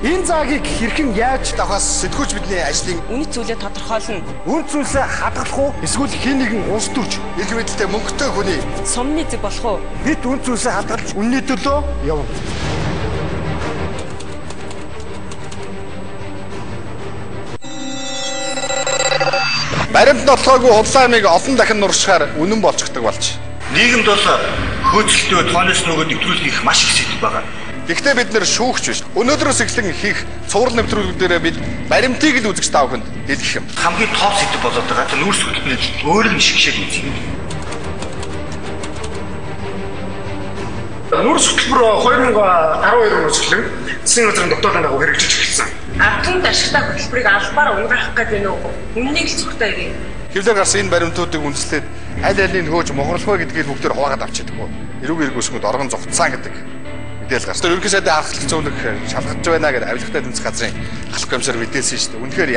Энэ заагийг хэрхэн яаж давхаас сэтгүүлч бидний ажлын үнэт зүйлээ тодорхойлно. Үн зүйлсээ хадгалах уу? Эсвэл хэн нэгэн улс төрж их мэдлэлтэй мөнгөтэй хүний сумны зэг болох уу? Бид үн зүйлсээ хадгалж үнний төлөө явна. Баримт нотлоогүй худлаамыг олон дахин нуршихаар үнэн болчихдог болж. Нийгэмд бол хөөцөлтөө тооноос нөгөө нэвтрүүлэх их маш их сэдв байгаа. Гэхдээ бид нэр шүүгч биш. Өнөөдрөөс эхлэн хийх цуврал нэвтрүүлгүүдээр бид баримтыг л үзэж таавахд дэлгэх юм. Хамгийн топ сэдв болоод байгаа. Нүүрс хөтөлбөр өөр нь шигшээд үзье. Нүүрс хөтөлбөр 2012 оноос эхлэн засгийн газрын дотоодын дагуу хэрэгжиж эхэлсэн. Ардлын ашигтай хөтөлбөрийг албаар унгах гэдэг нь үннийг л зүгтээ ирээ. Хэвлэр гарсан энэ баримтуудыг үндэслээд аль алийг хөөж мохорлохоо гэдгийг бүгдээр хуваагаад авчиад байгаа. Эрүүг эргүүлсэнгүүд оргон зогтцсан гэдэг мэдээлэл гарсан. Ерөнхий сайдын аргалах зөвлөх шалгаж байна гэдэг авилгатай тэмцэх газрын алах комиссар мэдээлсэн шүү дээ. Үнэхээр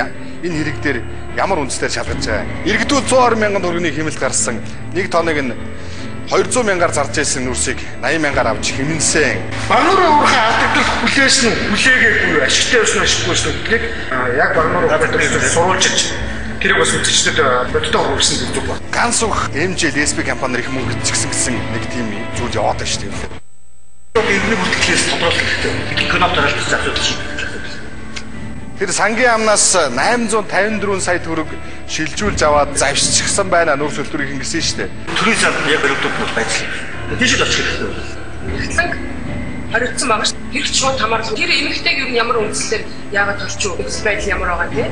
энэ хэрэг дээр ямар үндслээр шалгаж байгаа. Иргэдүүл 120 мянган төгрөгийн хэмнэлт гарсан. 1 тоног нь 200 мянгаар зарж ирсэн нүрсийг 80 мянгаар авч хэмнэсэн. Багнуурын уурхай алдагдал хүлээсэн хүлээгээгүй ашигтай байсан ашиггүй гэдгийг яг багнуурын гадаад сурвалжиж тэрийг бас үзэгчдэд бодиттой хүргэсэн гэж байна. Ганц ух MJ лесби компани их мөнгө згсэн гэсэн нэг тийм зүйл яваад байна шүү дээ. Иргэний бүртгэлээс тодруулах хэрэгтэй. Бидний кино таралцсан асуудал шиг. Тэр сангийн амнаас 854 сая төгрөг шилжүүлж аваад завшчихсан байна нүүрс хөтөлбөрийг ингэсэн шүү дээ. Төрийн зам яг өрөвдөв байцлаа. Тийш л очих хэрэгтэй. Хэрэглэн хариуцсан байгаа шүү. Хэрэг шууд хамаарлаа. Тэр эмэгтэйг юу ямар үндслээр яагаад төрчих вэ? Эсвэл байдал ямар байгаа тийм.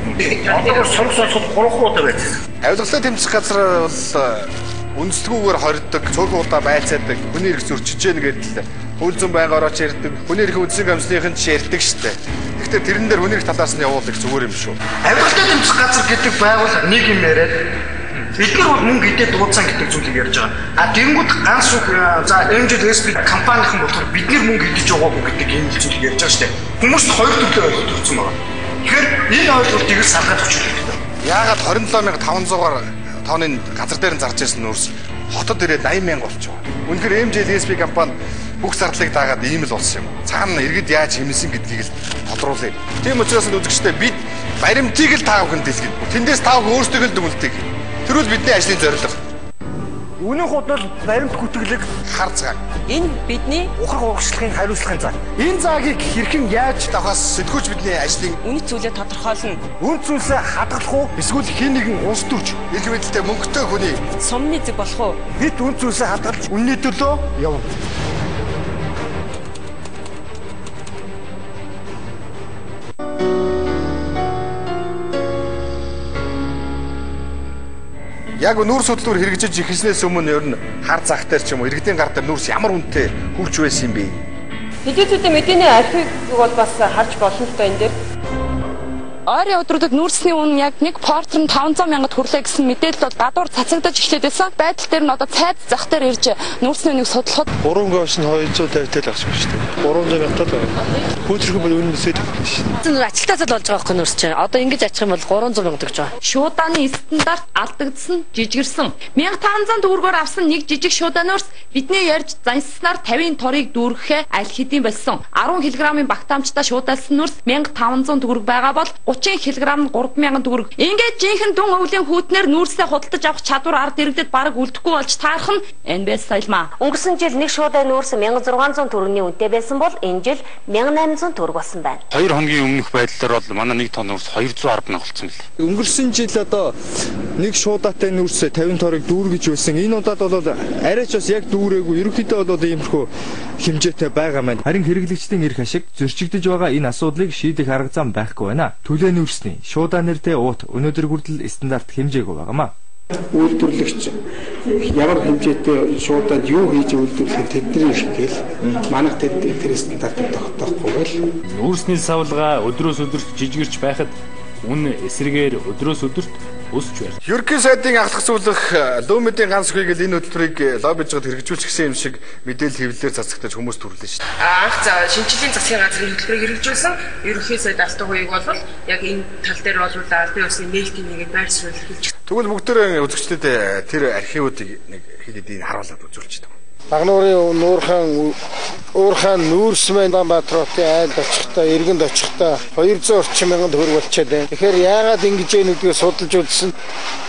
Одоо сонсоод 3 удаа байцсан. Авилгалтай тэмцэх газар бол үндэстгүүгээр хордог, цөөхөн удаа байцаадаг, хүний эрх зөрчиж гэнэ гэдэг л хөл зүүн байнга орооч ярьдаг, хүний эрх үндсэн комиссныхын ч ярьдаг штэ. Гэхдээ тэрэн дээр хүний эрх талаас нь явуулах зүгээр юм шүү. Авилгалтай тэмцэх газар гэдэг байгууллага нэг юм яриад бид нар бол мөнгө идээд дуудсан гэдэг зүйлийг ярьж байгаа. А тэнгууд ганц үг за MJ SP компанийн болохоор бид нар мөнгө идэж байгаагүй гэдэг энэ зүйлийг ярьж байгаа штэ. Хүмүүст хоёр төрлөө ойлголт өгсөн байгаа. Тэгэхээр энэ ойлголтыг салгаад өччих хэрэгтэй. Яагаад 27500-аар тооны газар дээр нь зарж ирсэн нүүрс хотод ирээд 80 мянга болчихоо. Үнэхээр MJ SP компани бүх зардлыг даагаад ийм л болсон юм. Цаана иргэд яаж хэмнэсэн гэдгийг л тодруулъя. Тийм учраас л үзэгчтэй бид баримтыг л таавах нь дэлгэнэ. Тэндээс таавах өөрсдөө л дүгнэлтийг. Тэр үл бидний ажлын зорилго. Үнэн худал баримт гүтгэлэг харцгаа. Энэ бидний ухрах угшлагын хариуцлагын заа. Энэ заагийг хэрхэн яаж давхаас сэтгүүлч бидний ажлын үнэт зүйлээ тодорхойлно. Үн зүйлсээ хадгалах уу? Эсвэл хэн нэгэн улс төрж их мэдлэлтэй мөнгөтэй хүний сумны зэг болох уу? Бид үн зүйлсээ хадгалж үнний төлөө явна. Яг нүүрс хөтөлбөр хэрэгжиж эхэлснээс өмнө ер нь хар зах дээр ч юм уу иргэдийн гар дээр нүүрс ямар үнэтэй хурж байсан юм бэ? Хэдийгээр мэдээний архивыг бол бас харж болно л доо энэ дээр. Ойрын өдрүүдэд нүүрсний үн яг нэг портер нь 500 мянгад хүрлээ гэсэн мэдээлэл бол гадуур цацагдаж эхлээд байсан. Байдал дээр нь одоо цайд зах дээр ирж нүүрсний үнийг судлахад 3 гош нь 250 тэл авчих шүү дээ. 300 мянгад л байгаа. Хүүтрэх бол үнэн өсөж байгаа шүү дээ. Зэн ажилтаасаа болж байгаа байхгүй нүүрс чинь. Одоо ингэж ачих юм бол 300 мянга гэж байгаа. Шуудааны стандарт алдагдсан, жижигэрсэн. 1500 төгрөгөөр авсан нэг жижиг шуудаа нүүрс бидний ярьж занснаар 50-ын торыг дүүргэхээ аль хэдийн болсон. 10 кг-ын багтаамжтай шуудаалсан нүүрс 1500 төгрөг байгаа бол 30 кг нь 3000 төгрөг. Ингээд жинхэнэ дүн өвлийн хүүтнэр нүүрсээ худалдаж авах чадвар ард иргэдэд бараг үлдэхгүй болж таарах нь NBS соёлмаа. Өнгөрсөн жил нэг шуудаа нүүрс 1600 төгрөгийн үнэтэй байсан бол энэ жил 1800 төгрөг болсон байна. 2 хоногийн өмнөх байдлаар бол манай 1 тонн нүүрс 210 мянга болсон билээ. Өнгөрсөн жил одоо нэг шуудаатай нүүрс 50 торыг дүүргэж байсан. Энэ удаад бол арайч бас яг дүүрээгүй. Ерөнхийдөө бол иймэрхүү хэмжээтэй байгаа маань. Харин хэрэглэгчдийн эрх ашиг зөрчигдөж байгаа энэ асуудлыг шийдэх арга зам байхгүй байна. Төлөө нүүрсний шуудаа нэртэй уут өнөөдөр хүртэл стандарт хэмжээгүй байгаамаа. Үйлдвэрлэгч ямар хэмжээтэй шуудаад юу хийж үйлдвэрлэх тэдний ихгээл манайх тэр стандартыг тогтоохгүй байл. Нүүрсний савлгаа өдрөөс өдөрт жижигэрч байхад үн эсрэгээр өдрөөс өдөрт өсөж байна. Ерөнхий сайдын ахлах зөвлөх лөөмөдийн ганц үгийг л энэ хөтөлбөрийг лоббижгод хэрэгжүүлчих гэсэн юм шиг мэдээлэл хэвлэлээр цацгатаж хүмүүс түрлээ шүү дээ. Анх шинжилгээний засгийн газрын хөтөлбөрийг хэрэгжүүлсэн ерөнхий сайд алтан хуйг бол яг энэ тал дээр бол албан ёсны нээлтийн нэгийг байршуулж хэлж. Тэгвэл бүгдээ үзэгчдэд тэр архивуудыг нэг хэд хэдийн харуулад үзүүлж байгаа. Багнуурын нуурхан Уурхаан нүүрс Баянбаатарын айлд очихдаа, иргэнд очихдаа 200 орчим мянган төгрөг болчиход байна. Тэгэхээр яагаад ингэж нэгдгээ судалж үзсэн.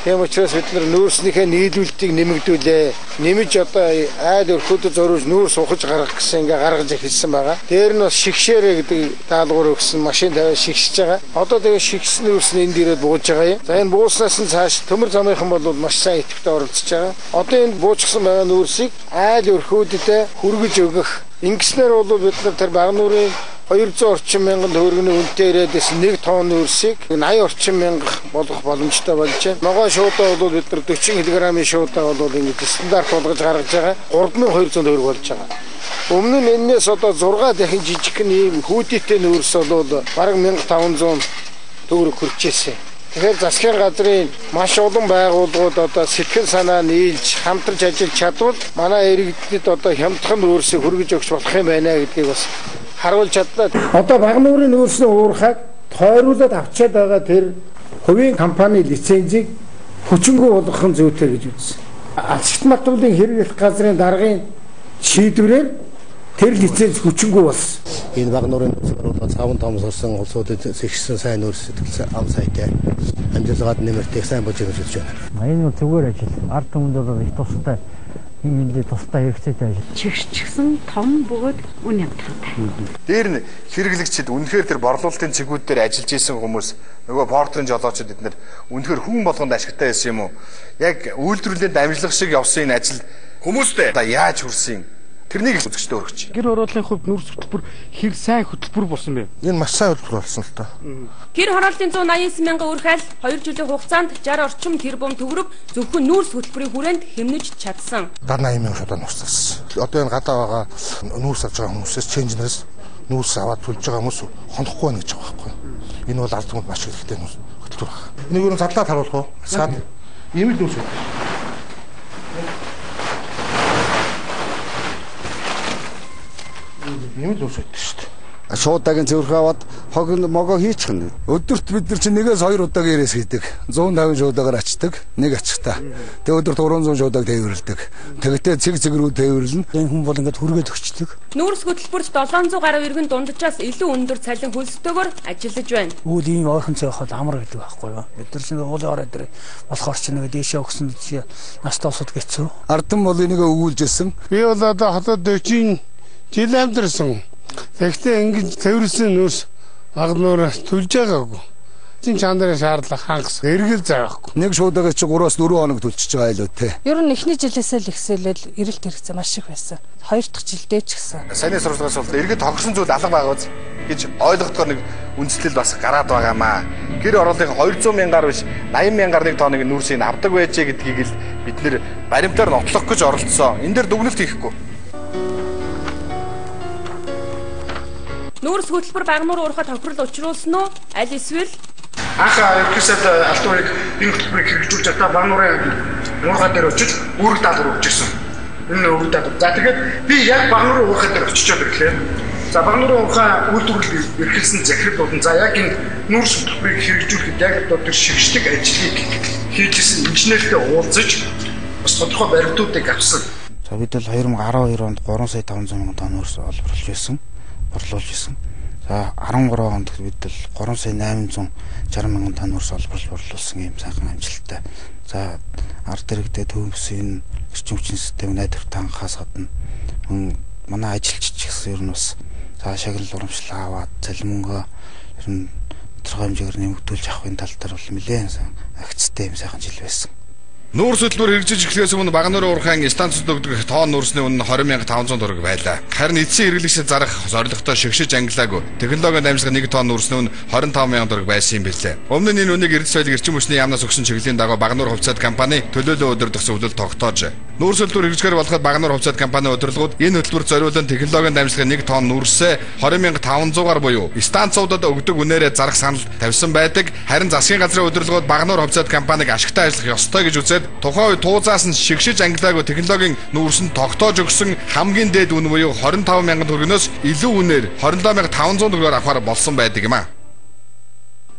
Тийм учраас бид нар нүүрснийхээ нийлүүлэлтийг нэмэгдүүлээ. Нэмж одоо айл өрхөдөд зориулж нүүрс ухаж гаргах гэсэн ингээ гаргаж хэлсэн байгаа. Дээр нь бас шигшээрэ гэдэг даалгавар өгсөн машин тавиад шигшиж байгаа. Одоо тэгээ шигсэн нүүрс нь энд ирээд бууж байгаа юм. За энэ бууснаас нь цааш төмөр замынхан бол маш сайн идэвхтэй оролцож байгаа. Одоо энэ буужсан байгаа нүүрсийг айл өрхөдөд хүргэж өгөх. Ингэснээр бол бид нар тэр Багнуурын 200 орчим мянган төгрөгийн үнэтэй ирээдээс 1 тонн нүүрсийг 80 орчим мянга болгох боломжтой болж байна. Ногоон шуудаа бол бид нар 40 кг-ийн шуудаа бол ингэ стандарт болгож гаргаж байгаа 3200 төгрөг болж байгаа. Өмнө нь энэс одоо 6 дахин жижигхэн ийм хүүтийтэй нүүрс бол бараг 1500 төгрөг хүрч ирсэн. Тэгэхээр засгийн газрын маш олон байгууллагууд одоо сэтгэл санаа нийлж хамтарч ажиллаж чадвал манай иргэдэд одоо хямдхан нүүрсийг хүргэж өгч болох юм байна гэдгийг бас харуулж чадлаа. Одоо Багнуурын нүүрсний уурхайг тойруулаад авчиад байгаа тэр хувийн компани лицензийг хүчингү болгох нь зүйтэй гэж үзсэн. Алшигт материалын хэрэглэх газрын даргын шийдвэрээр тэр лиценз хүчингү болсон. Энэ Багнуурын нүүрсээр 5 том сурсан улсуудад зэгшсэн сайн нүүрс сэтгэл ам сайтай амжилтад нэмэртэй сайн болж байгаа гэж байна. Энэ бол зүгээр ажил. Ард түмэнд бол их тустай энэ тустай хэрэгцээтэй ажил. Чигшчихсэн том бөгөөд үн ятгахтай. Дээр нь хэрэглэгчид үнэхээр тэр борлуулалтын цэгүүд дээр ажиллаж исэн хүмүүс нөгөө портрын жолоочид эднэр үнэхээр хүн болгонд ашигтай байсан юм уу? Яг үйлдвэрлэлд амжилах шиг явсан энэ ажил хүмүүстэй яаж хүрсэн? Тэрнийг үзэгчтэй өргөж. Гэр хорооллын хувьд нүүрс хөтөлбөр хэр сайн хөтөлбөр болсон бэ? Энэ маш сайн хөтөлбөр болсон л та. Гэр хорооллын 189 мянган үрхэл 2 жилийн хугацаанд 60 орчим тэрбум төгрөг зөвхөн нүүрс хөтөлбөрийн хүрээнд хэмнэж чадсан. Дараа 80 мянган шатаа нуурсаас. Одоо энэ гадаа байгаа нүүрс авч байгаа хүмүүсээс ченжнээс нүүрс аваад төлж байгаа хүмүүс хонохгүй байна гэж байгаа байхгүй. Энэ бол аль түмэнд маш хэрэгтэй хөтөлбөр байна. Энийг юу задлаад харуулах уу? Саад ийм л нүүрс. Юм л үсэт шүү дээ. Шуудагийн цэвэрх аваад хог могоо хийчих нь. Өдөрт бид нар чинь 1-2 удаагийн ярээс хийдэг. 150 шуудаагаар ачдаг, нэг ачхтаа. Тэгээ өдөрт 300 шуудааг тээвэрлэдэг. Тэгтээ цэг рүү тээвэрлэн. Энэ хүн бол ингээд хүргээд өгчдөг. Нүүрс хөтөлбөрт 700 гаруй иргэн дунджаас илүү өндөр цалин хөлсөтөөр ажиллаж байна. Үйл ийм ойрхон цайхад амар гэдэг байхгүй юу? Бид нар чинь уулын орой дээр болохоор ч нэг дээшээ өгсөн чи настаа усад гэцүү. Ардан бол энийг өгүүлжсэн. Би бол одоо хотод 40 жил амьдэрсэн. Тэгэхдээ ингэж цэвэрсэн нүүрс Багнуураас төлж байгаагүй. Чин чандрын шаардлага хангас эргэл заахгүй. Нэг шуудаага чи 3-4 хоног төлчихөж байгаа илүү те. Ер нь эхний жилээсээ л ихсэлэл эрэлт хэрэгцээ маш их байсан. 2 дахь жилдээ ч гэсэн. Саяны сурвалжаас бол иргэд тогсон зүйл алга байгаа биз гэж ойлгохдоор нэг үндэслэл бас гараад байгаамаа. Гэр хорооллын 200 мянгаар биш 80 мянгаар нэг тоног нүүрсийг авдаг байжээ гэдгийг л бид нэр баримтаар нотлох гэж оролцсон. Энэ дээр дүгнэлт хийхгүй. Нүүрс хөтөлбөр Багнуур уурхай тохирол учруулсан уу? Аль эсвэл анх ерөөсөд алтуурыг энэ хөтөлбөрийг хэрэгжүүлж чадаа Багнуурын уурхай дээр очиж үүрэг даалгавар өгч ирсэн. Энэ үүрэг даалгавар. За тэгээд би яг Багнуурын уурхай дээр очичоод ирлээ. За Багнуурын уурхай үйлдвэрлэл эрхэлсэн захирал болон за яг энэ нүүрс хөтөлбөрийг хэрэгжүүлэхэд яг одоо тэр шигшдэг ажлыг хийжсэн инженертэй уулзаж бас тодорхой баримтуудыг авсан. За бид бол 2012 онд 3 сая 500 мянган тонн нүүрс олборлож байсан. За 13 онд бид л 3 сая 860 мянган тонн нүүрс олборлуулсан юм сайхан амжилттай. За ард иргэдэд төвөмсийн эрчим хүчний систем найдвартай хангахаас гадна манай ажилчид ч гэсэн ер нь бас за шагнал урамшлага аваад цалин мөнгөө ер нь тодорхой хэмжээгээр нэмэгдүүлж авахын тал дээр бол нэлээд агцтай юм сайхан жил байсан. Нүүрс хөтөлбөр хэрэгжиж эхлэхээс өмнө Багнуурын уурхайн станцд өгдөг тоон нүүрсний үнэ 20,500 төгрөг байлаа. Харин эцсийн хэрэглэгчид зарах зорилготой шигшиж ангилаагүй. Технологийн дамжлага 1 тонн нүүрсний үнэ 25,000 төгрөг байсан юм билээ. Өмнө нь энэ үнийг эрдэс соёлын эрчим хүчний яамнаас өгсөн чиглэлийн дагуу Багнуур хувьцаат компани төлөөлөө өдөрдөх зөвлөлд тогтоож. Нүүрс хөтөлбөр хэрэгжихээр болоход Багнуур хувьцаат компани удирдлагууд энэ хөтөлбөрт зориулан технологийн дамжлага 1 тонн нүүрсээ 20,500-аар буюу станцуудад өгдөг үнээрээ зарах санал тавьсан байдаг. Харин засгийн газрын удирдлагууд Багнуур хувьцаат компаниг ашигтай ажиллах ёстой гэж үзээд тухайн үед туузаас нь шигшиж ангилаагүй технологийн нүүрсэнд тогтоож өгсөн хамгийн дээд үн буюу 25,000 төгрөгнөөс илүү үнээр 27,500 төгрөгөөр авахар болсон байдаг юм а.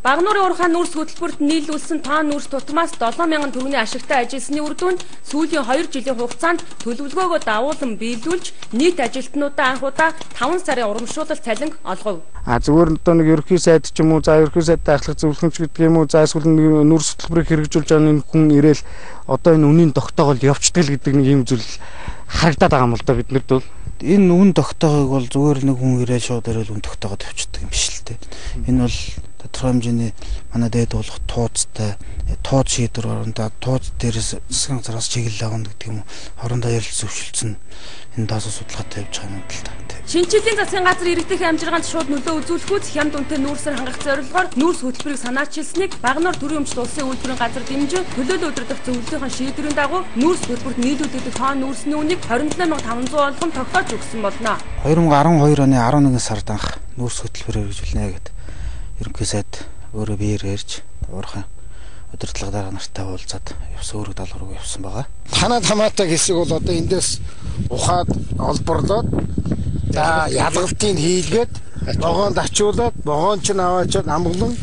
Багнуурын уурхай нүүрс хөтөлбөрт нийлүүлсэн тоон нүүрс тутмаас 7,000 төгрөгийн ашигтай ажилласны үр дүнд сүүлийн 2 жилийн хугацаанд төлөвлөгөөгөө дагуулan биелүүлж нийт ажилтнуудаа анх удаа 5 сарын урамшуулалт цалинг олгов. Зүгээр одоо нэг ерөнхий сайд ч юм уу, за ерөнхий сайдтай ахлах зөвлөмж гэдэг юм уу, за эсвэл нэг нүүрс хөтөлбөрийг хэрэгжүүлж байгаа нэг хүн ирээл одоо энэ үнийн тогтоогол явцдаг л гэдэг нэг юм зүйл харагдаад байгаа юм л да биднэрд бол. Энэ үн тогтоогыг бол зүгээр нэг хүн ирээл шууд ирээл үн тогтоогод явцдаг юм биш л дээ. Энэ бол тодорхой хэмжээний манай дээд болох тууцтай тууц шийдвэр орондоо тууц дээрээс засгийн газраас чиглэл авах гэдэг юм уу, хоорондоо ярилцсан зөвшөлдсөн энэ даасан судалгаатай явж байгаа юм л да. Шинжлэлийн засгийн газар иргэдийн амжиргаанд шууд нөлөө үзүүлэхүйц хямд үнэтэй нүүрсээр хангах зорилгоор нүүрс хөтөлбөрийг санаачилсныг Багнуур төрийн өмчт улсын үйлдвэрийн газар дэмжин төлөөлөл өдөрдох зөвлөлийн шийдвэрийн дагуу нүүрс хөтөлбөрт нийлүүлэгдэх тоон нүүрсний үнийг 27500 олгон тогтоож өгсөн болно. 2012 оны 11 сард анх нүүрс хөтөлбөр хэрэгжүүлнэ гэдэг ерөнхий сайд өөрөө биеэр ярьж уурхай удирдлага дарга нартай уулзаад явсан өөрөг даалгавар руу явсан байгаа. Танад хамаатай хэсэг бол одоо эндээс ухаад олборлоод за ялгалтыг хийлгээд богоонд ачуулаад богоон ч аваачаад амглан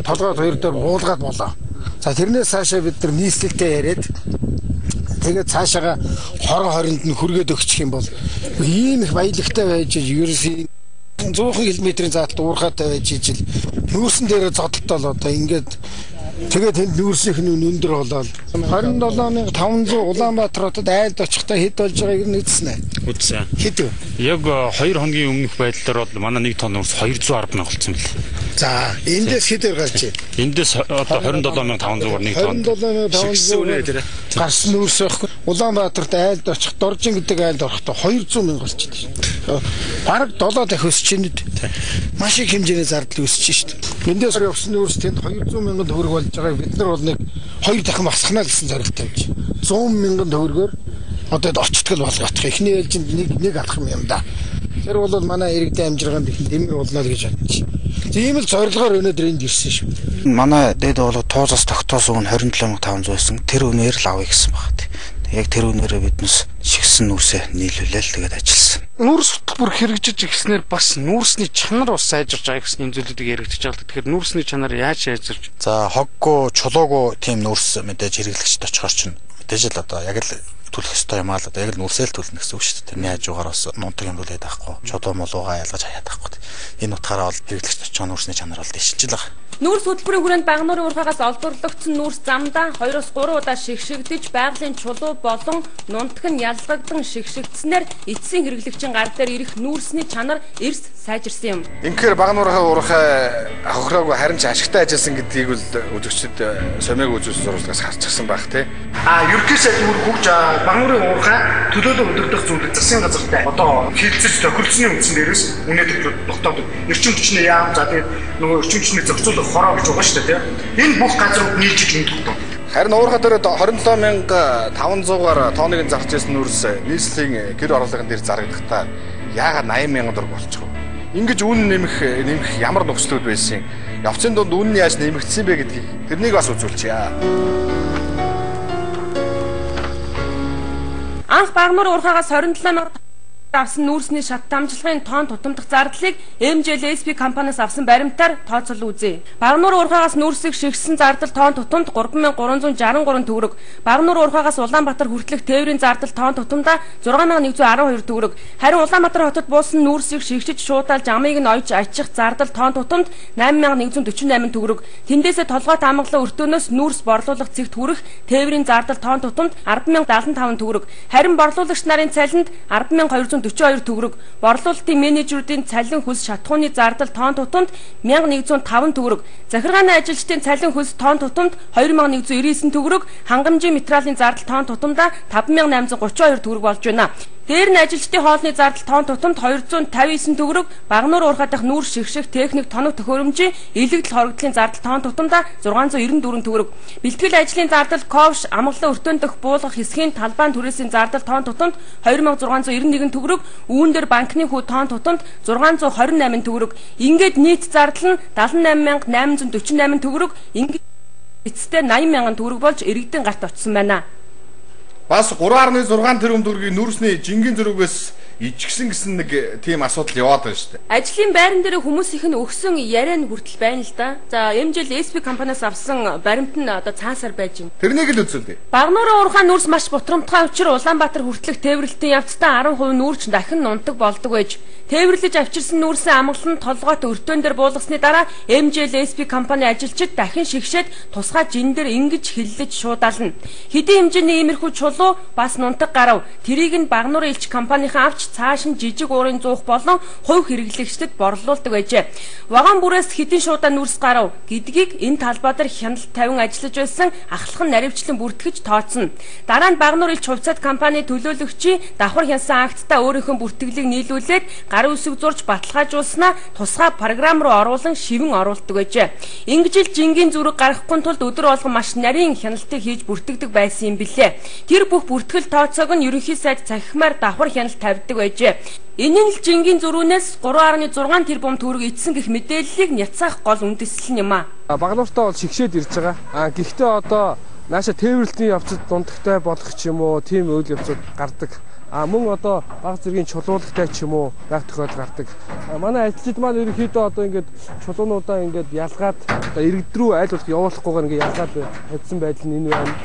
толгойд хоёр дээр буулгаад болоо. За тэрнээс цаашаа бид нар нийслэлтэй яриад тэгээд цаашаага хорон хоринд нь хүргээд өгчих юм бол ийм их баялагтай байж ерөөсөө 100 км-ийн заалт уурхаатай байж ижил нүүрсэн дээрээ зодтол одоо ингээд тэгээд тэнд нүүрсийнх нь өндөр болоод 27500 Улаанбаатар хотод айлд очихдаа хэд болж байгааг нь үзсэн. Үзсэн. Хэд вэ? Яг 2 хоногийн өмнөх байдлаар бол манай 1 тонн нүүрс 210 мянга болсон бэл. За эндээс хэдээр гарч ийн? Эндээс одоо 27500-аар 1 тонн. 27500 гарсан нүүрс байхгүй. Улаанбаатарт айлд очих Доржин гэдэг айлд орохдоо 200 мянга болж байна. Бараг 7 дахь өсч байна. Маш их хэмжээний зардал үүсэж шүү дээ. Эндээс явсан нүүрс тэнд 200 мянган төгрөг болж байгааг бид нар бол нэг 2 дахин басхна гэсэн зорилт тавьж 100 мянган төгрөгөөр одоо очтгол болгоох. Эхний ээлжинд нэг алах юм да. Тэр бол манай иргэдийн амжиргаанд их дэмэр болно л гэж бодож. Тийм л зорилгоор өнөөдөр энд ирсэн шүү. Манай дээд бол туузаас тогтоосон 27500 байсан. Тэр үнээр л авъя гэсэн байна. Яг тэр үнээрээ биднес шигсэн нүүрсээ нийлүүлээл тэгээд ажилласан. Нүүрс хөтөлбөр хэрэгжиж ирснээр бас нүүрсний чанар бас сайжирч байгаа гэсэн зүйлүүдийг яригдчих жаал. Тэгэхээр нүүрсний чанар яаж сайжирч? За хоггүй, чулуугүй тийм нүүрс мэдээж хэрэглэгчд очихоор чинь мэдээж л одоо яг л төлөх ёстой юм аа л одоо яг л нүүрсэл төлнө гэсэн үг шүү дээ. Тэрний хажуугаар бас нунтаг юмруулээд байхгүй. Чулуу молуугаа ялгаж хаяад байхгүй. Энэ утгаараа бол хэрэглэгчд очих нүүрсний чанар бол дэвшиж л байгаа. Нүүрс хөтөлбөрийн хүрээнд Багнуурын уурхайгаас олборлогдсон нүүрс замдаа 2-3 удаа шигшигдэж байгалийн чулуу болон нунтаг нь ялгагдан шигшигдснээр эцсийн хэрэглэгчийн гар дээр ирэх нүүрсний чанар эрс сайжирсан юм. Инхээр Багнуурын уурхай хохироогүй харин ч ашигтай ажилласан гэдгийг л үзэгчид сомыг үзүүлсэн сурвалжлагаас харчихсан байх тий. Ерөнхий сайд хөгж Багнуурын уурхай төлөөлөл өдөрдох зүйлүүд засгийн газартай одоо хилцэж тохиролцсны үндсэн дээрээс үнэт тогтоод эрчим хүчний яам за тэгээд нөгөө эрчим хүчний зохицуулах хороо гэж байгаа шүү дээ. Энэ бүх газрууд нийлж өгдөг. Харин уурхай дээр 27500-аар тооныг зарж ирсэн нүүрс нийслэлийн гэр орлогын дээр зарагдахтаа яагаад 80000 төгрөг болчихов? Ингэж үн нэмэх ямар нөхцлүүд байсан? Явцын дунд үн нь яаж нэмэгдсэн бэ гэдгийг тэрнийг бас үзүүлчихье. Анх Багнуурын уурхайгаас 27 авсан нүүрсний шат дамжлагын тоон тутамдах зардлыг MJLSP компаниас авсан баримтаар тооцоолон үзье. Багнуурын уурхайгаас нүүрсийг шигшсэн зардал тоон тутамд 3363 төгрөг. Багнуурын уурхайгаас Улаанбаатар хүртэлх тээврийн зардал тоон тутамдаа 6112 төгрөг. Харин Улаанбаатар хотод буусан нүүрсийг шигшиж шуудалж амыг нь ойж ачих зардал тоон тутамд 8148 төгрөг. Тэндээсээ толгойт амгалан өртөөнөөс нүүрс борлуулах цэгт хүрэх тээврийн зардал тоон тутамд 10075 төгрөг. Харин борлуулагч нарын цалинд 10242 төгрөг. Борлуулалтын менежерүүдийн цалин хөлс шатхууны зардал тоон тутамд 1105 төгрөг. Захиргааны ажилчдын цалин хөлс тоон тутамд 2199 төгрөг. Хангамжийн материалын зардал тоон тутамдаа 5832 төгрөг болж байна. Дээр нь ажилчдын хоолны зардал тоон тутамд 259 төгрөг. Багнуурын уурхай дахь нүүрс шигших техник тоног төхөөрөмжийн илэгдэл хоригдлын зардал тоон тутамдаа 694 төгрөг. Бэлтгэл ажлын зардал ковш амгалан өртөөн дэх буулгах хэсгийн талбайн түрээсийн зардал тоон тутамд 2691 төгрөг. Үүн дээр банкны хүү тоон тутамд 628 төгрөг. Ингээд нийт зардал нь 78848 төгрөг. Ингээд эцэстээ 80000 төгрөг болж иргэдийн гарт очсон байна. Бас 3.6 тэрбум төгрөгийн нүүрсний жингийн зөрүүгээс ижигсэн гэсэн нэг тийм асуудал яваад байна шүү дээ. Ажлын байран дээр хүмүүсийнх нь өгсөн яриа нь хүртэл байна л да. За эмжил SP компаниас авсан баримт нь одоо цаасаар байж байна. Тэрнийг л үзүүлээ. Багнуурын уурхай нүүрс маш бутрамтгай учир Улаанбаатар хүртэлх тээвэрлэлтийн явцдаа 10% нүүрч дахин нунтаг болдог байж. Тээвэрлэж авчирсан нүүрсийн амгалан толгойт өртөөн дээр буулгасны дараа MJL SP компани ажилчид дахин шигшээд тусгай жин дээр ингэж хиллэж шуудаална. Хэдийн хэмжээний иймэрхүү чулуу бас нунтаг гарав. Тэрийг нь Багнуурын элч компанийн авч цааш нь жижиг уурын зуух болон хувь хэрэглэгчдэд борлуулдаг байжээ. Вагон бүрээс хэдийн шуудаа нүүрс гарав гэдгийг энэ талбай дээр хяналт тавин ажиллаж байсан ахлах нь наривчлан бүртгэж тооцно. Дараа нь Багнуур элч хувьцаат компани төлөөлөгчийн давхар хянсан акттай өөрийнхөө бүртгэлийг нийлүүлээд гарын үсэг зурж баталгаажуулснаа тусгай програм руу оруулан шивэн оруулдаг байжээ. Ингэж л жингийн зүрэг гаргахгүй тулд өдөр болгон маш нарийн хяналтыг хийж бүртгэдэг байсан юм билээ. Тэр бүх бүртгэл тооцоог нь ерөнхий сайд цахимаар давхар хяналт тавьдаг байжээ. Энэ нь л жингийн зөрүүнээс 3.6 тэрбум төгрөг эцсэн гэх мэдээллийг няцаах гол үндэслэл юм аа. Багнууртаа бол шигшээд ирж байгаа. Гэхдээ одоо нааша тээвэрлэлтийн явцад дундагтай болох ч юм уу тийм үйл явцад гардаг. Мөн одоо баг зэргийн чулуулагтай ч юм уу байх тохиолдол гардаг. Манай ажилчид маань ерөнхийдөө одоо ингээд чулуунуудаа ингээд ялгаад одоо иргэд рүү аль болох явуулахгүйгээр ингээд ялгаад тавьсан байдал нь энэ байна.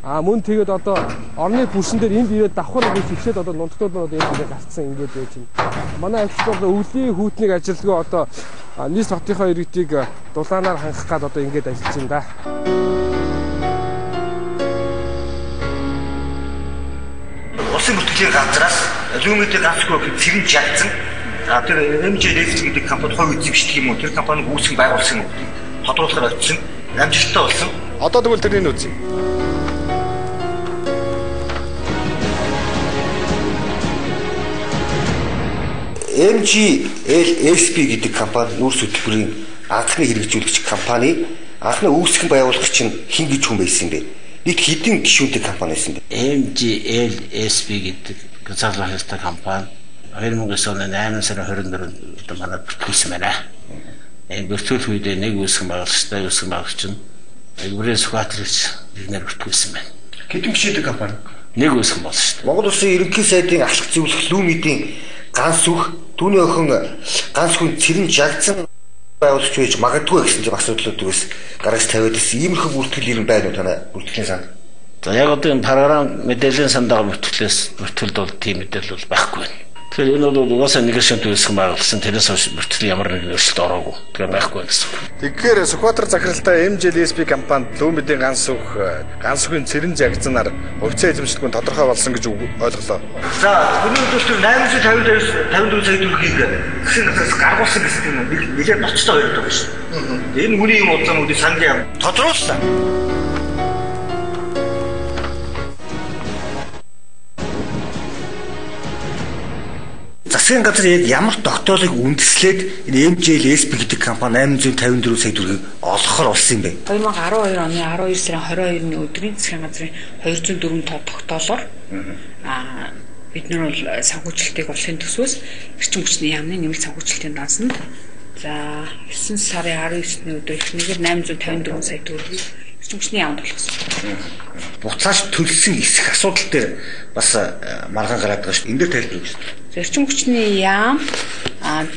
Мөн тэгээд одоо орны бүрсэн дээр энд ирээд давхар гэж хөвшөөд одоо нунтгууд нь одоо энд ирээд гарцсан ингээд байж байна. Манай ажилчид одоо өвлийн хүүтнийг ажилтгаа одоо нийс хотынхоо иргэдийг дулаанаар хангах гад одоо ингээд ажиллаж байна да. Улсын бүртгэлийн газраас лүмэдийн ганцгүй цэрэн жагцсан. Тэр MJL гэдэг компани хувь эзэмшдэг юм уу? Тэр компаниг үүсгэн байгуулсан юм. Тодруулахаар очсон. Амжилттай болсон. Одоо тэгвэл тэрний үзье. MJL SP гэдэг компани нүүрс хөтөлбөрийн анхны хэрэгжүүлэгч компани анхны үүсгэн байгуулагч чинь хэн гэж хүн байсан юм бэ? Нийт хэдэн гишүүнтэй компани байсан бэ? MJL SP гэдэг консалтинг компани 2009 оны 8 сарын 24-нд манай бүртгүүлсэн байна. Энэ бүртгүүлэх үедээ нэг үүсгэн байгуулагчтай үүсгэн байгуулагч нь Эгбрэн Сүхбаатарч нэгнэр бүртгүүлсэн байна. Хэдэн гишүүнтэй компани? Нэг үүсгэн болсон шүү дээ. Монгол Улсын ерөнхий сайдын ахлах зөвлөх лүмэдийн ганц үх түүний охин ганц хүн цэрэн жагцсан байгуулж байж магадгүй гэсэн тийм асуудлууд үгээс гаргаж тавиад ирсэн. Иймэрхүү бүртгэл юм байна уу танай бүртгэлийн санд? За яг одоо энэ програм мэдээллийн сандаа бүртгэлд бол тийм мэдээлэл бол байхгүй байна. Тэгэхээр энэ бол угаасаа нэг шимт үүсгэн байгуулсан тэрээс хойш бүртгэл ямар нэгэн өөрчлөлт ороогүй. Тэгэхээр байхгүй байна гэсэн. Тэгэхээр Сүхбаатар захиралтай MJL SP компанид лүмэдийн ганц үхэн цэрэн жагцсанаар хувьцаа эзэмшдэг нь тодорхой болсон гэж ойлголоо. За хүний төлөвлөлт 854 сая төгрөгийг гэсэн газраас гаргуулсан гэсэн юм нэлээд ноцтой байдаг байна шүү. Энэ хүний юм удаа сангийн тодруулсан. Засгийн газар яг ямар тогтоолыг үндэслээд энэ MJL SP гэдэг компани 854 сая төгрөгийг олгохоор болсон юм бэ? 2012 оны 12 сарын 22-ны өдрийн засгийн газрын 204 тоо тогтоолоор бид нар бол санхүүжилтийг олохын төсвөөс эрчим хүчний яамны нэмэлт санхүүжилтийн дансанд за 9 сарын 19-ний өдөр эхнийгээр 854 сая төгрөгийг эрчим хүчний яамд болгосон. Буцааж төлсөн эсэх асуудал дээр бас маргаан гараад байгаа шүү. Энд дээр тайлбар өгсөн. Эрчим хүчний яам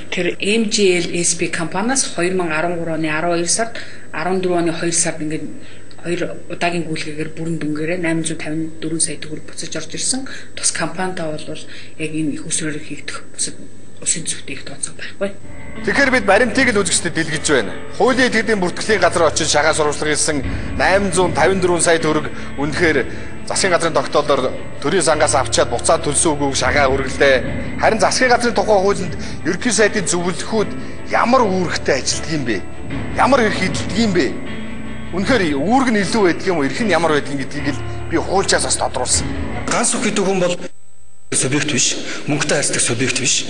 тэр MJL SP компаниас 2013 оны 12 сард 14 оны 2 сард ингээд 2 удаагийн гүйлгээгээр бүрэн дүнгээрээ 854 сая төгрөг буцаж орж ирсэн. Тус компанитаа бол яг энэ их усраар хийгдэх бусад усын зүвтэйг тооцоо байхгүй. Тэгэхээр бид баримтыг л үзэгчдэд дэлгэж байна. Хуулийн итгэлийн бүртгэлийн газар очиж шагаа сурвалжлага хийсэн 854 сая төгрөг үнэхээр засгийн газрын тогтоолоор төрийн сангаас авчаад буцаад төлсөн үгүйг шагаа үргэлээ. Харин засгийн газрын тухай хуулинд ерөнхий сайдын зөвлөхүүд ямар үүрэгтэй ажилтдаг юм бэ? Ямар эрх эдэлдэг юм бэ? Үнэхээр үүрэг нь илүү байдаг юм уу? Эрх нь ямар байдгийг гэдгийг л би хуульчаас бас тодруулсан. Ганц үг гэдэг хүн бол субъект биш, мөнгөтэй харьцдаг субъект биш.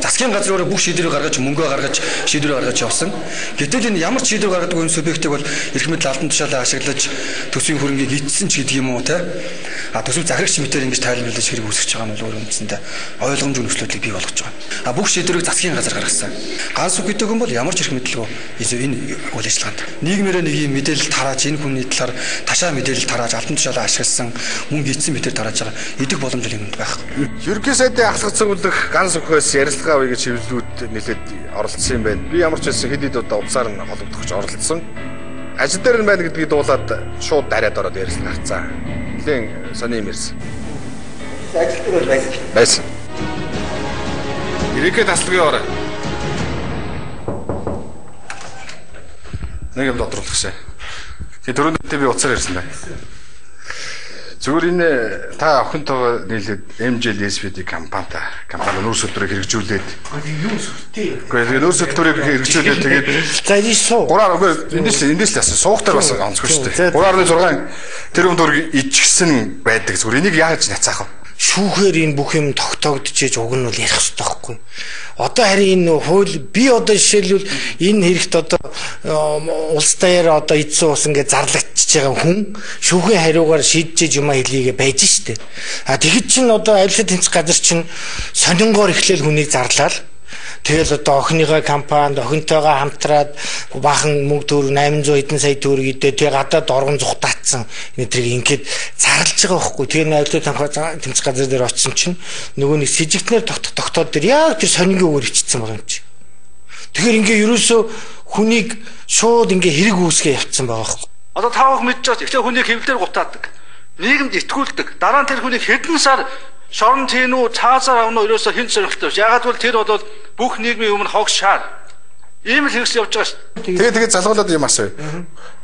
Засгийн газар өөрөө бүх шийдвэрийг гаргаж мөнгөө гаргаж шийдвэрийг гаргаж явсан. Гэтэл энэ ямар ч шийдвэр гаргадаг энэ субъектыг бол эрх мэдэл албан тушаалаа ашиглаж төсвийн хөрөнгийг эдсэн ч гэдэг юм уу те. Төсөв захирагч мэтээр ингэж тайлбарлаж хэрэг үүсгэж байгаа нь бол өөр үндсэндээ ойлгомжгүй нөхцөлийг бий болгож байгаа. Бүх шийдвэрийг засгийн газар гаргасан. Ганц үг гэдэг хүн бол ямар ч эрх мэдэлгүй энэ үйл ажиллагаанд нийгмээрээ нэг юм мэдээлэл тарааж энэ хүний талаар ташаа мэдээлэл тарааж албан тушаалаа ашигласан мөнгө эдсэн мэтээр тарааж байгаа идэх боломж юмд байхгүй. Ерөнхий сайдын ахлах зөвлөх ганц өхөөс ярилцлага авъя гэж хэвлэлүүд нэлээд оролцсон юм байна. Би ямар ч байсан хэд удаа утсаар нь холбогдохч оролцсон. Ажил дээр нь байна гэдгийг дуулаад шууд дараад ороод ярилцлага авцаа. Нэлээд сони юм ярьсан. Ажил дээр байсан. Байсан. Ерөнхий таслагын орой. Нэг юм тодруулахшаа. Тэгээ түрүүндээ би утсаар ярьсан байна. Зүгээр энэ та охинтойгоо нийлээд MJL SPD компани нүүрс хөтөлбөрийг хэрэгжүүлээд юу сүртэй. Гэхдээ нүүрс хөтөлбөрийг хэрэгжүүлээд тэгээд за энэ суу. 3 эндээс л асуу. Суугатар бас онцгүй шүү дээ. 3.6 тэрбум төгрөг ичгсэн байдаг. Зүгээр энийг яаж няцаах вэ? Шүүхээр энэ бүх юм тогтоогдчихэж уг нь бол ярих хэрэгтэй байхгүй. Одоо харин энэ хууль би одоо жишээлбэл энэ хэрэгт одоо улс даяар одоо эдсэн ус ингээд зарлагдчихж байгаа хүн шүүхийн хариугаар шийдэж юм хэлийгээ байж штэ. А тэгэхэд чинь одоо авилгын тэнцэх газар чинь сонингоор эхлээл хүнийг зарлаад тэгэл одоо охиныгоо компанид охинтойгоо хамтраад баахан мөнгө төгрөг 800 хэдэн сая төгрөг идэ тэгээ гадаад оргон зүхтаацсан энийг ингээд зарлж байгаа байхгүй. Тэгээ авилгын тэнцэх газар дээр очсон чинь нөгөө нэг сэжигтнэр тогтоод дээр яг тэр сонингийн үгээр ичсэн байгаа юм чи. Тэгэхээр ингээ ерөөсөө хүнийг шууд ингээ хэрэг үүсгээ явцсан байгаа байхгүй. Одоо таавах мэдчихэж ихтэй хүнийг хэвлэлээр гутаадаг. Нийгэмд итгүүлдэг. Дараа нь тэр хүнийг хэдэн сар шорон тэнүү цаазаар авна ерөөсөө хэн сонирхолтой. Ягаад гэвэл тэр бол бүх нийгмийн өмнө хог шаар. Ийм л хэрэгс явж байгаа шүү. Тэгээд залгуулад юм асууя.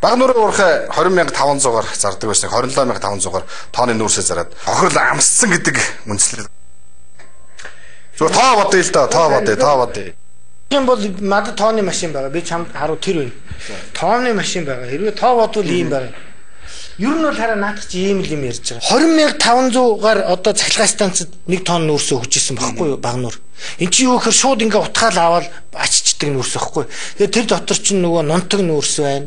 Баг нуурын уурхай 20,500-аар зардаг байсан. 27,500-аар тооны нүүрсээ зараад охирол амсцсан гэдэг үндэслэл. Зүгээр тоо бодъё л да, тоо бодъё. Тийм бол надад тооны машин байгаа. Би чамд харуу тэр байна. Тооны машин байгаа. Хэрвээ тоо бодвол ийм байгаа. Ер нь бол хараа наадах чи ийм л юм ярьж байгаа. 20,500-аар одоо цахилгаан станцад 1 тонн нүүрсөө хүчээсэн байхгүй юу баг нуур. Энд чи юу гэхээр шууд ингээ утгаал аваад аччихдаг нүүрс байхгүй. Тэгээ тэр дотор чинь нөгөө нунтаг нүүрс байна.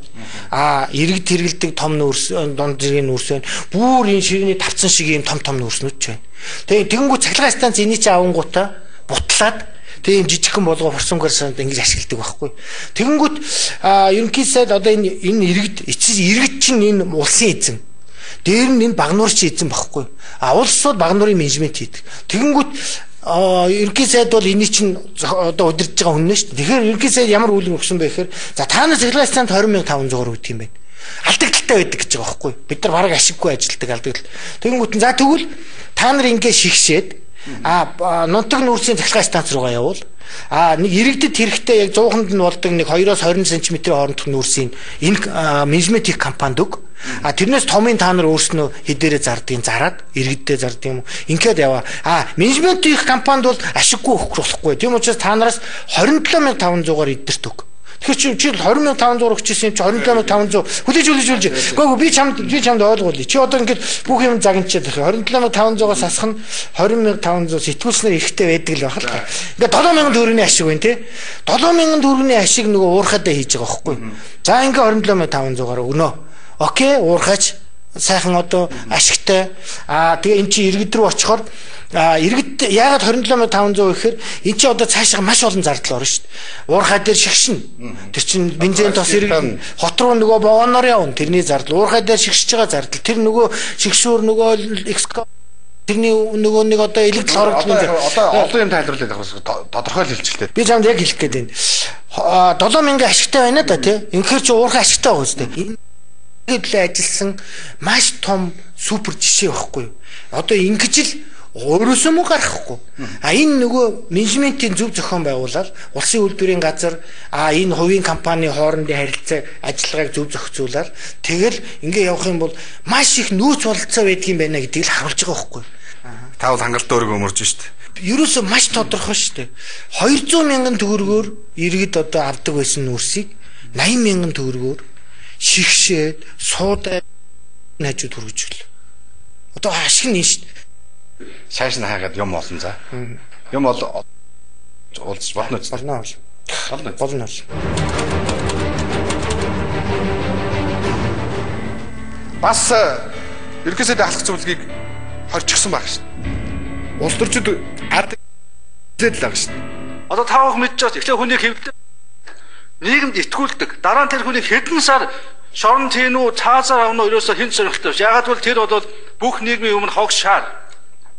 Иргэд хэрэгэлдэг том нүүрс, донд зэргийн нүүрс байна. Бүр энэ ширээний тавцан шиг ийм том нүүрснүүд ч байна. Тэгээ тэгэнгүүт цахилгаан станц энийг чи авангуудаа бутлаад тэгээ юм жижигхэн болгоо форсунгаар санд ингэж ашигладаг байхгүй. Тэгэнгүүт ерөнхий сайд одоо энэ иргэд чинь энэ улсын эзэн. Дээр нь энэ багнуур чи эзэн байхгүй. Улсууд багнуурын менежмент хийдэг. Тэгэнгүүт ерөнхий сайд бол энийг чинь одоо удирдах байгаа хүн нэ шүү дээ. Тэгэхээр ерөнхий сайд ямар үйлдэл өгсөн бэ гэхээр за таанаас цахилгаан станц 20,500-аар өгдөг юм байна. Алдагдaltaй байдаг гэж байгаа байхгүй. Бид нар бараг ашиггүй ажилладаг алдагдал. Тэгэнгүүт за тэгвэл та нар ингэ шигшээд нунтаг нүүрсийн цахилгаан станц руугаа явуул. Нэг иргэдэд хэрэгтэй яг 100-нд нь болдог нэг 2-оос 20 см хоорондох нүүрсийн энэ менежмент их компанид өг. Тэрнээс томын та нар өөрснөө хэдээрээ зардгийг зараад иргэддээ зардыг юм. Ингээд яваа. Менежмент их компанид бол ашиггүй өгөх болохгүй. Тийм учраас та нараас 27,500-аар идэрт өг. Тэгэхээр чи 20,500 өгчээсэн юм чи 27,500 хүлээж. Гэхдээ би чамд ойлгуулъя. Чи одоо ингээд бүх юм загначаад байна. 27,500-аас асах нь 20,500 сэтгүүлснээр эрэхтэй байдаг л байна л та. Ингээд 7,000 төгрөгийн ашиг байна те. 7,000 төгрөгийн ашиг нөгөө уурхадаа хийж байгаа байхгүй. За ингээд 27,500-аар өгнө. Окей, уурхаач сайхан одоо ашигтай. Тэгээ эн чи иргэд рүү очихоор иргэд яагаад 27,500 гэхээр эн чи одоо цаашаа маш олон зардал орно шүү дээ. Уурхай дээр шигшин. Тэр чин бензин тос иргэн хот руу нөгөө богоноор явна. Тэрний зардал. Уурхай дээр шигшиж байгаа зардал. Тэр нөгөө шигшүүр нөгөө тэрний нөгөө нэг одоо электр хорогдлын одоо юм тайлбарлаад байгаа тодорхой л хэлчихлээ. Би чамд яг хэлэх гээд байна. 7,000 ашигтай байна да тий. Инхээр чи уурхай ашигтай байгаа үстэй. Хэдлээ ажилласан маш том супер жишээ байхгүй юу. Одоо ингэж л өөрөөсөө мөнгө гаргахгүй. Энэ нөгөө менежментийн зөв зохион байгуулалт, улсын үйлдвэрийн газар, энэ хувийн компани хоорондын харилцаа ажиллагааг зөв зохицуулаад тэгэл ингэ явах юм бол маш их нөөц бололцоо байдгийн байна гэдгийг л харуулж байгаа байхгүй юу. Та бол хангалттай өргөө өмөрж штт. Ерөөсөө маш тодорхой штт. 200,000 төгрөгөөр иргэд одоо авдаг байсан нүүрсийг 80,000 төгрөгөөр шигшээд суудаа хажууд хүргэж. Одоо ашиг нь шүү дээ. Шааш нь хаагаад юм олон за. Юм бол уулзч болно ч. Болно. Бас ерөнхий сайдын ахлах зөвлөгийг хорчихсон баг шүү дээ. Улс төрчид ард зэдэл байгаа шүү дээ. Одоо таавах мэдчихэж эхлээ хүнийг хэвлэлээ нийгэмд итгүүлдэг. Дараа нь тэр хүнийг хэдэн сар шорон тэнүү цаазаар авна ерөөсөө хэн сонирхолтой. Ягаад гэвэл тэр бол бүх нийгмийн өмнө хог шаар.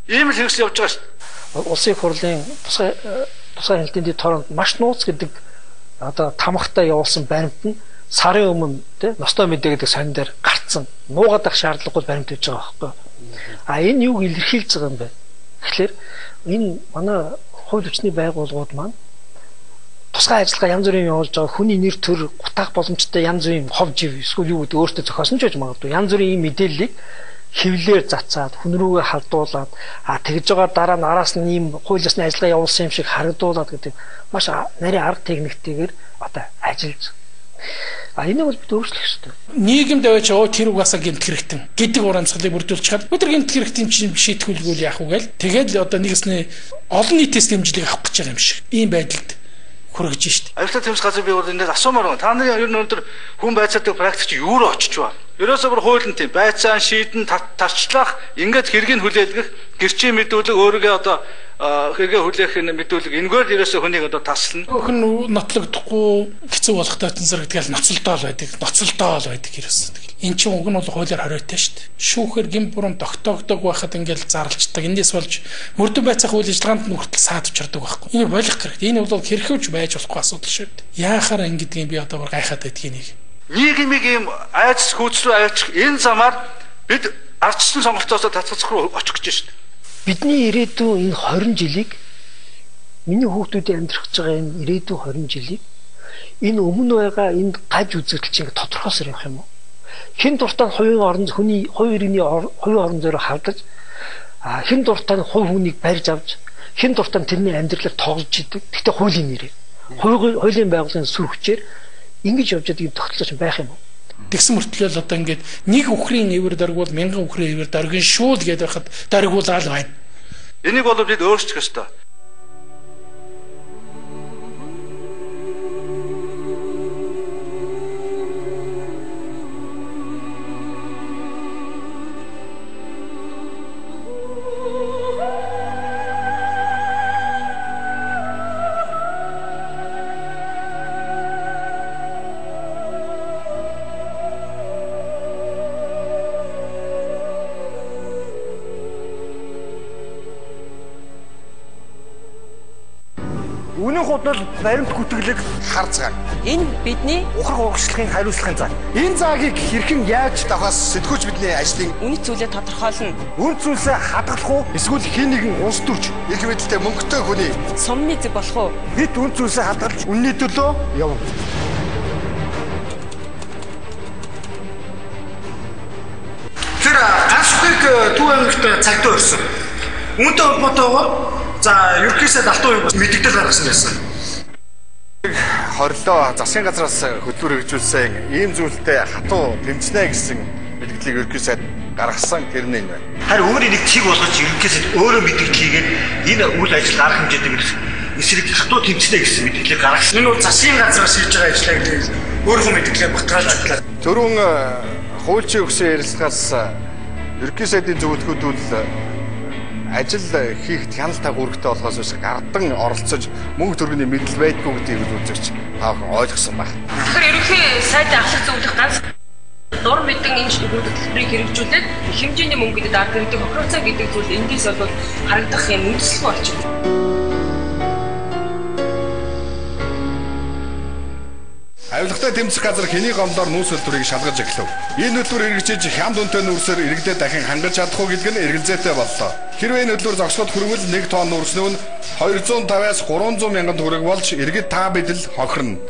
Ийм л хэрэгсэл явж байгаа шүү. Улсын их хурлын тусгай хяналтын дэд торонд маш нууц гэдэг одоо тамхтай явуулсан баримт нь сарын өмнө тий ностой мэдээ гэдэг сонин дээр гарцсан. Нуугаад ах шаардлагагүй баримт хийж байгаа байхгүй. А энэ юуг илэрхийлж байгаа юм бэ? Тэгэхээр энэ манай хууль хүчний байгууллагууд маань тусгай ажиллагаа янз бүрийн явуулж байгаа хүний нэр төр гутаах боломжтой янз бүрийн хов жив эсвэл юу гэдэг өөртөө зохиосон ч гэж магадгүй. Янз бүрийн мэдээллийг хевлэр цацаад хүн рүүгээ халдуулаад тэгж байгаа дараа нь араас нь ийм хуулиас нь ажиллагаа явуулсан юм шиг харагдуулаад гэдэг маш нарийн арга техниктэйгээр одоо ажиллаж. Энийг бол бид өөрчлөх ёстой. Нийгэм даваач тэр угаасаа гэмт хэрэгтэн гэдэг урамсгалыг бүрдүүлж чад. Өдөр гэмт хэрэгтэн чинь шийтгүүлгүй яах вэ гээл. Тэгээд одоо нэгэснээ олон нийтээс дэмжлэг авах гэж байгаа юм шиг. Ийм байдалд хүрэж штт. Аюултай тэмцэх газар би бол эндээс асуумаар байна. Та нарын ер нь өндөр хүн байцаадаг практик чи юу руу очиж байна? Ерөөсөө бүр хуулийн тийм байцаан шийдэн тарчлах ингээд хэргийг хүлээлгэх гэрчийн мэдүүлэг өөригөө одоо хэрэгээ хүлээх мэдүүлэг энэгээр ерөөсөө хүнийг одоо таслана. Өхөн нотлогдохгүй хэцүү болох тайван зэрэг тэгэл ноцолдоол байдаг ерөөсөө. Эн чинь уг нь бол хуулиар хориотой шүү дээ. Шүүхээр гин бүрэн тогтоогдог байхад ингээл зарлцдаг. Эндээс болж мөрдөн байцаах үйл ажиллагаанд нүртэл саадж чардаг байхгүй. Энийг болох хэрэгтэй. Энэ бол хэрхүүж байж болохгүй асуудал шүү дээ. Яахаар ингэдэг юм би одоо бүр гайхаад байдгийг. Нийгмийг ийм айц хөөцлөө авчих энэ замаар бид ардчилсан сонголтоос татгалзах руу очих гэж шүү дээ. Бидний ирээдүйн энэ 20 жилийг миний хүүхдүүдийн амьдрах гэж байгаа энэ ирээдүйн 20 жилийг энэ өмнө байгаа энэ гаж үзэгдэл чинь тодорхойлсоор явах юм уу? Хэн дуртай хувийн орон хүний хувийн иргэний хувийн орон зайроо хавдаж хэн дуртай хувь хүнийг барьж авч хэн дуртай тэрний амьдралыг тоглож идэг. Гэхдээ хуулийн нэрээр хуулийн байгууллагын сүр хүчээр ингэж явж байгаа тогтолцооч байх юм уу? Тэгсэн мөртлөө л одоо ингээд нэг үхрийн эвэр даргуул 1000 үхрийн эвэр даргын шууд гэдээ байхад даргуулаад байна. Энийг бол бид өөрчлөх ёстой. Үнэн худал баримт гүтгэлэг харцгаа. Энэ бидний ухрах урагшлагын хариуцлагын заа. Энэ заагийг хэрхэн яаж давхаас сэтгүүлч бидний ажлын үнэт зүйлээ тодорхойлно. Үн зүйлсээ хадгалах уу? Эсвэл хэн нэгэн улс төрч их мэдлэлтэй мөнгөтэй хүний сумны зэг болох уу? Бид үн зүйлсээ хадгалж үнний төлөө явна. Тэр ганцхыг төв ангилт цагтаа өрсөн. Үүнтэй холбоотойгоор за ерөнхийдөө алтан уяг бас мэдээлэл гаргасан байсан. Хорилоо засгийн газраас хөтөлбөр хэрэгжүүлсэн ийм зүйлтэй хатуу тэмцэнэ гэсэн мэдээллийг ерөнхийдөө гаргасан гэрнэ юм байна. Харин өөрийн нэг чиг болгож ерөнхийдөө өөрөө мэдээллийгээр энэ үйл ажил арга хэмжээдэг эсрэг хатуу тэмцэнэ гэсэн мэдээллийг гаргасан. Энэ бол засгийн газраас хийж байгаа ажлаа гэдэг өөрөө мэдээлэл баталгаалж ажиллаа. Төрөн хуульчийн өгсөн ярилцлагаас ерөнхийдөө зөвлөхөдөл ажил хийхэд хяналттай үүрэгтэй болохоос биш гардан оролцож мөнгө төгрөгийн мэдэл байдгүй гэдгийг үзэгч таахан ойлгосон байна. Тэгэхээр ерөнхий сайдын ахлах зөвлөх ганц дур мэдэн энэ хөтөлбөрийг хэрэгжүүлээд хэмжээний мөнгө гэдэг арга гэдэг хохирцоо гэдэг зүйл эндээс бол харагдах юм үндэслэх болчихно. Авилгатай тэмцэх газар хэний гомдоор нүүрс хөтөлбөрийг шалгаж эхлэв. Энэ хөтөлбөр хэрэгжиж хямд үнэтэй нүүрсээр иргэдэд дахин хангаж чадах уу гэдэг нь эргэлзээтэй боллоо. Хэрвээ энэ хөтөлбөр зогсоход хүрвэл 1 тонн нүүрснөв нь 250-аас 300 мянган төгрөг болж иргэд та бидэл хохирно.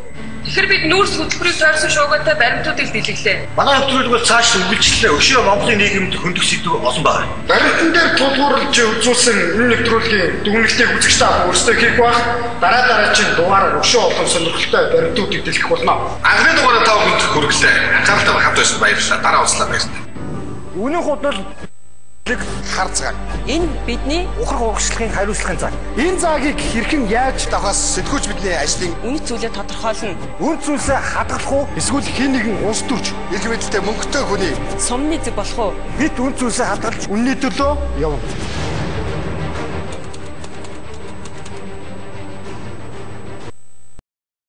Тэгэхээр бид нүүрс хөтөлбөрийг тойрсон шуугаатай баримтуудыг дэлгэглээ. Манай хөтөлбөрийг бол цааш үргэлжлэлээ. Өшөө Монголын нийгэмд хөндөх сэдв олон байна. Баримтан дээр тулгуурлаж үзүүлсэн энэ нэвтрүүлгийн дүгнэлтийг үзэгч та өөрсдөө хийх байх. Дараа чинь дугаараар өшөө олон сонирхолтой баримтуудыг дэлгэх болно. Анхны дугаараа та бүхэнд хүргэлээ. Анхааралтай хамт байсан баярлалаа. Дараа уулзлаа баярлалаа. Үнэн худал харцгаа. Энэ бидний ухрах урагшлагын хариуцлагын заа. Энэ заагийг хэрхэн яаж давхаас сэтгүүлч бидний ажлын үнэт зүйлээ тодорхойлно. Үн зүйлсээ хадгалах уу? Эсвэл хэн нэгэн улс төрч их мэдлэлтэй мөнгөтэй хүний сумны зэг болох уу? Бид үн зүйлсээ хадгалж үнний төлөө явна.